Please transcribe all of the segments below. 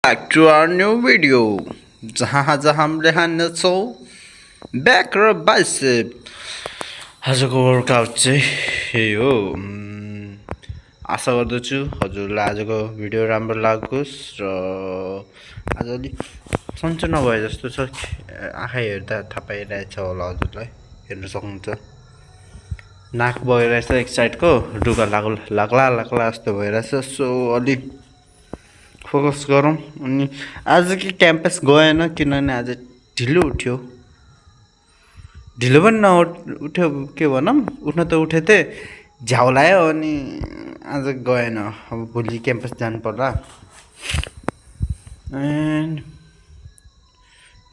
back to our new video जहाँ हामीले हान्नेछौँ back र बाइसेप। आजको वर्कआउट चाहिँ यही हो। आशा गर्दछु हजुरलाई आजको भिडियो राम्रो लागोस् र आज अलिक सन्चो नभए जस्तो छ। आँखा हेर्दा थाहा पाइरहेछ होला, हजुरलाई हेर्न सक्नुहुन्छ। नाक बगिरहेछ एक साइडको, ढुका लाग्ला जस्तो भइरहेछ। सो अलिक फोकस गरौँ। अनि आज कि क्याम्पस गएन किनभने आज ढिलो उठ्यो। ढिलो पनि उठ्यो के भनौँ, उठ्न त उठे थिएँ, झ्याउ लायो अनि आज गएन। अब भोलि क्याम्पस जानु पर्ला। एन्ड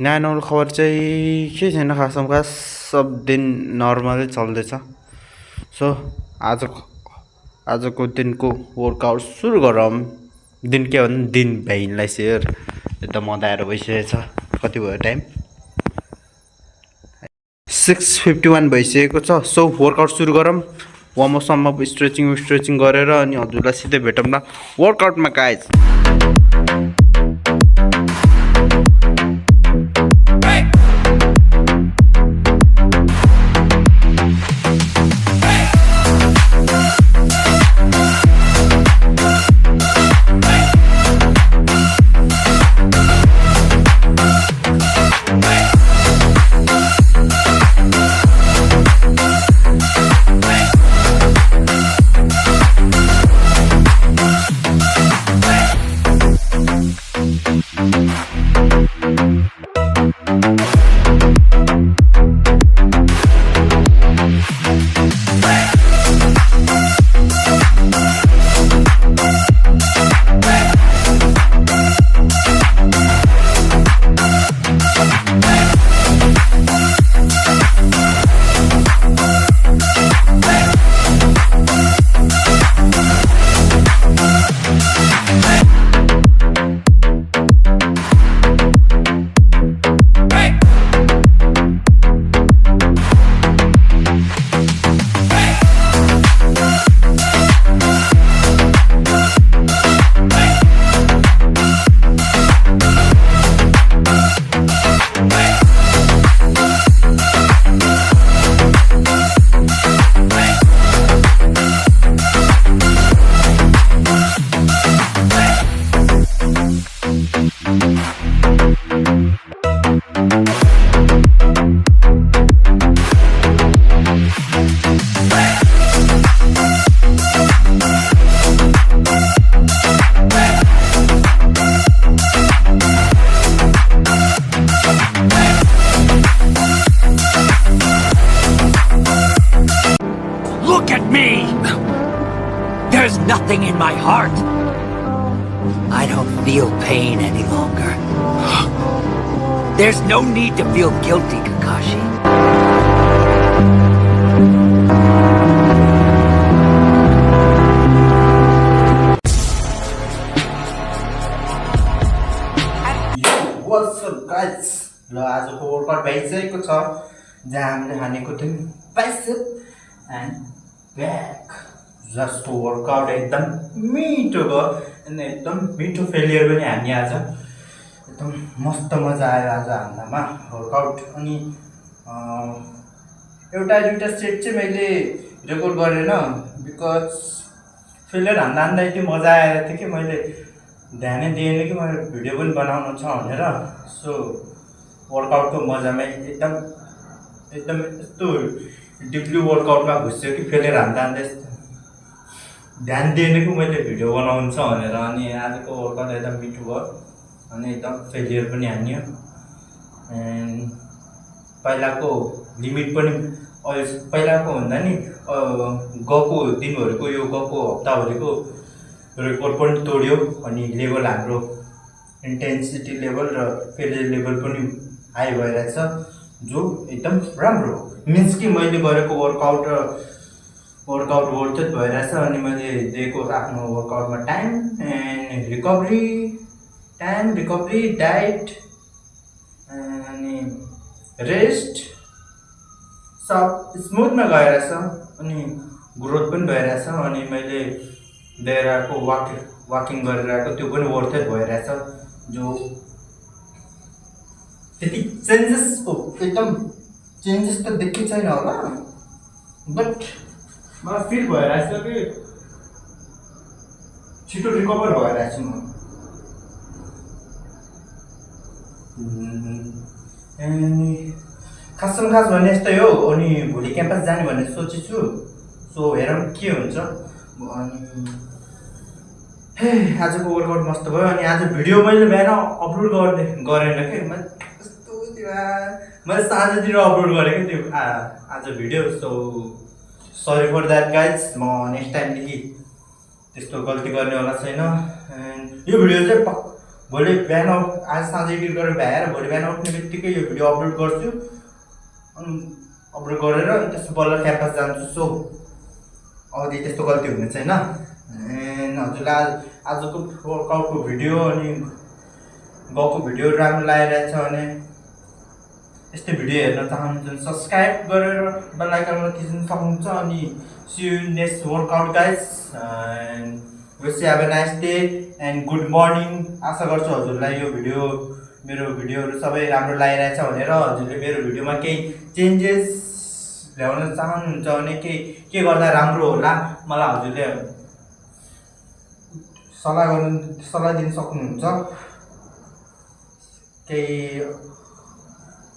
नयाँ नौलो खबर चाहिँ के छैन खासमा खास, सब दिन नर्मलै चल्दैछ। सो आजको दिनको वर्कआउट सुरु गरौँ। दिन के भन्नु, दिन भ्याइनलाई सेयर एकदम मजा भइसकेको छ। कति भयो टाइम? 6:51 भइसकेको छ। सो वर्कआउट सुरु गरौँ। वार्मअप स्ट्रेचिङ गरेर अनि हजुरलाई सिधै भेटौँला वर्कआउटमा guys. Look at me! There's nothing in my heart. I don't feel pain any longer. There's no need to feel guilty, Kakashi. What's up guys? ल आजको वर्कआउट भइसकेको छ, जहाँ हामीले हानेको थियौँ बाइसेप एन्ड ब्याक। जसको वर्कआउट एकदम मिठो भयो अनि एकदम मिठो फेलियर पनि हामी आज। एकदम मस्त मजा आयो आज हान्दामा वर्कआउट। अनि एउटा दुईवटा सेट चाहिँ मैले रेकर्ड गरेन, बिकज फेलियर हान्दा यति मजा आएको थियो कि मैले ध्यानै दिएन कि मैले भिडियो पनि बनाउनु छ भनेर। सो वर्कआउटको मजामै एकदम यस्तो डिपली वर्कआउटमा घुस्यो कि फेलियर हान्दा ध्यान दिएन कि मैले भिडियो बनाउनु छ भनेर। अनि आजको वर्कआउट एकदम मिठो भयो अनि एकदम फेलियर पनि हान्यो। एन्ड पहिलाको लिमिट पनि पहिलाको भन्दा नि गएको दिनभरिको यो गएको हप्ताभरिको रेकर्ड पनि तोड्यो। अनि लेभल हाम्रो इन्टेन्सिटी लेभल र फेलियर लेभल पनि हाई भइरहेछ, जो एकदम राम्रो मिन्स कि मैले गरेको वर्कआउट वर्थ भइरहेछ। अनि मैले दिएको आफ्नो वर्कआउटमा टाइम एन्ड रिकभरी डाइट अनि रेस्ट सब स्मुथमा गइरहेछ अनि ग्रोथ पनि भइरहेछ। अनि मैले लिएर आएको वाकिङ गरेर आएको त्यो पनि वर्थ इट भइरहेछ। जो त्यति चेन्जेस एकदम चेन्जेस त देखेकै छैन होला, बट मलाई फिल भइरहेको छ कि छिटो रिकभर भइरहेको छु म। अनि खासमा खास भने यस्तै हो। अनि भोलि क्याम्पस जाने भन्ने सोचेछु, सो हेरौँ के हुन्छ। अनि आजको वर्कआउट मस्त भयो। अनि आज भिडियो मैले बिहान अपलोड गरेन कि मैले साँझतिर अपलोड गरेँ कि त्यो आज video. So sorry for that guys, म नेक्स्ट टाइमदेखि त्यस्तो गल्ती गर्नेवाला छैन। एन्ड यो भिडियो चाहिँ भोलि बिहान आज साँझ एडिट गरेर भ्याएर भोलि बिहान उठ्ने बित्तिकै यो भिडियो अपलोड गर्छु। अनि अपलोड गरेर त्यसो बल्ल क्याम्पस जान्छु। सो अझै त्यस्तो गल्ती हुने छैन। एन्ड हजुरलाई आजको वर्कआउटको भिडियो अनि गएको भिडियो राम्रो लागिरहेछ भने यस्तै भिडियो हेर्न चाहनुहुन्छ भने सब्सक्राइब गरेर बेल आइकनमा थिच्न सक्नुहुन्छ। अनि see you next workout guys, and wish you have a nice day and good morning. आशा गर्छु हजुरलाई यो मेरो भिडियोहरू सबै राम्रो लागिरहेछ भनेर। हजुरले मेरो भिडियोमा केही चेन्जेस ल्याउन चाहनुहुन्छ भने के गर्दा राम्रो होला मलाई हजुरले सल्लाह दिन सक्नुहुन्छ। केही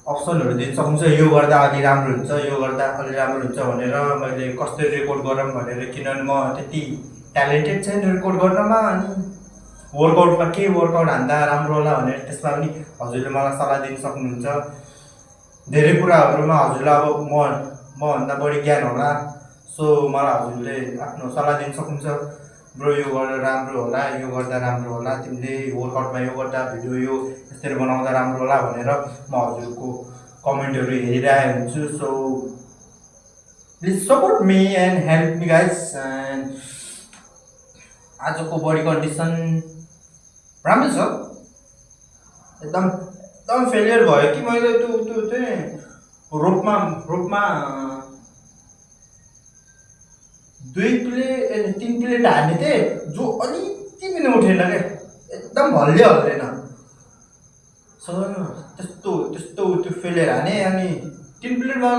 अप्सनहरू दिन सक्नुहुन्छ, यो गर्दा अलि राम्रो हुन्छ, यो गर्दा अलि राम्रो हुन्छ भनेर। मैले कसरी रेकर्ड गरौँ भनेर, किनभने म त्यति ट्यालेन्टेड छैन रेकर्ड गर्नमा। अनि वर्कआउटमा के वर्कआउट हान्दा राम्रो होला भनेर त्यसमा पनि हजुरले मलाई सल्लाह दिन सक्नुहुन्छ। धेरै कुराहरूमा हजुरलाई अब मभन्दा बढी ज्ञान होला। सो मलाई हजुरले आफ्नो सल्लाह दिन सक्नुहुन्छ। ब्रो यो गरेर राम्रो होला, यो गर्दा राम्रो होला, तिमीले वर्कआउटमा यो गर्दा भिडियो यो यसरी बनाउँदा राम्रो होला भनेर म हजुरको कमेन्टहरू हेरिरहेको हुन्छु। So please support me and help me guys. And आजको बडी कन्डिसन राम्रो छ, एकदम फेलियर भयो कि मैले त्यो चाहिँ रोपमा 2 प्लेट 3 प्लेट हाल्ने थिएँ, जो अलिकति पनि उठेन क्या, एकदम हल्लेन। सो त्यस्तो त्यो फेलियर हाने। अनि 3 प्लेटमा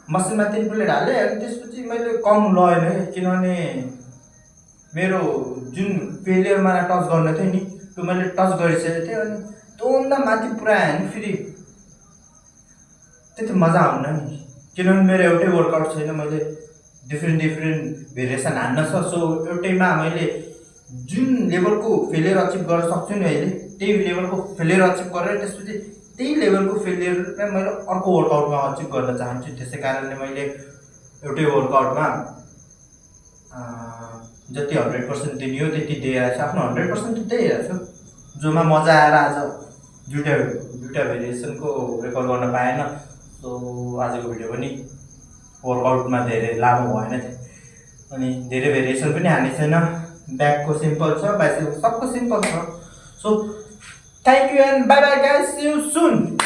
मसिनमा 3 प्लेट हालेँ। अनि त्यसपछि मैले कम लगेन किनभने मेरो जुन फेलियरमा टच गर्न थियो नि त्यो मैले टच गरिसकेको थिएँ। अनि त्योभन्दा माथि पुऱ्याएँ भने फेरि त्यति मजा आउन नि, किनभने मेरो एउटै वर्कआउट छैन, मैले डिफ्रेन्ट भेरिएसन हान्न छ। सो एउटैमा मैले जुन लेभलको फेलियर अचिभ गर्न सक्छु नि अहिले, त्यही लेभलको फेलियर अचिभ गरेर त्यसपछि त्यही लेभलको फेलियरलाई मैले अर्को वर्कआउटमा अचिभ गर्न चाहन्छु। त्यसै कारणले मैले एउटै वर्कआउटमा जति 100% दिने हो त्यति दिइरहेको छु। आफ्नो 100% त दिइरहेको छु, जोमा मजा आएर आज दुईवटा भेरिएसनको रेकर्ड गर्न पाएन। सो आजको भिडियो पनि वर्कआउटमा धेरै लामो भएन अनि धेरै भेरिएसन पनि हाने छैन। ब्याकको सिम्पल छ, बाइसेपको सबको सिम्पल छ। So thank you and bye bye guys, see you soon.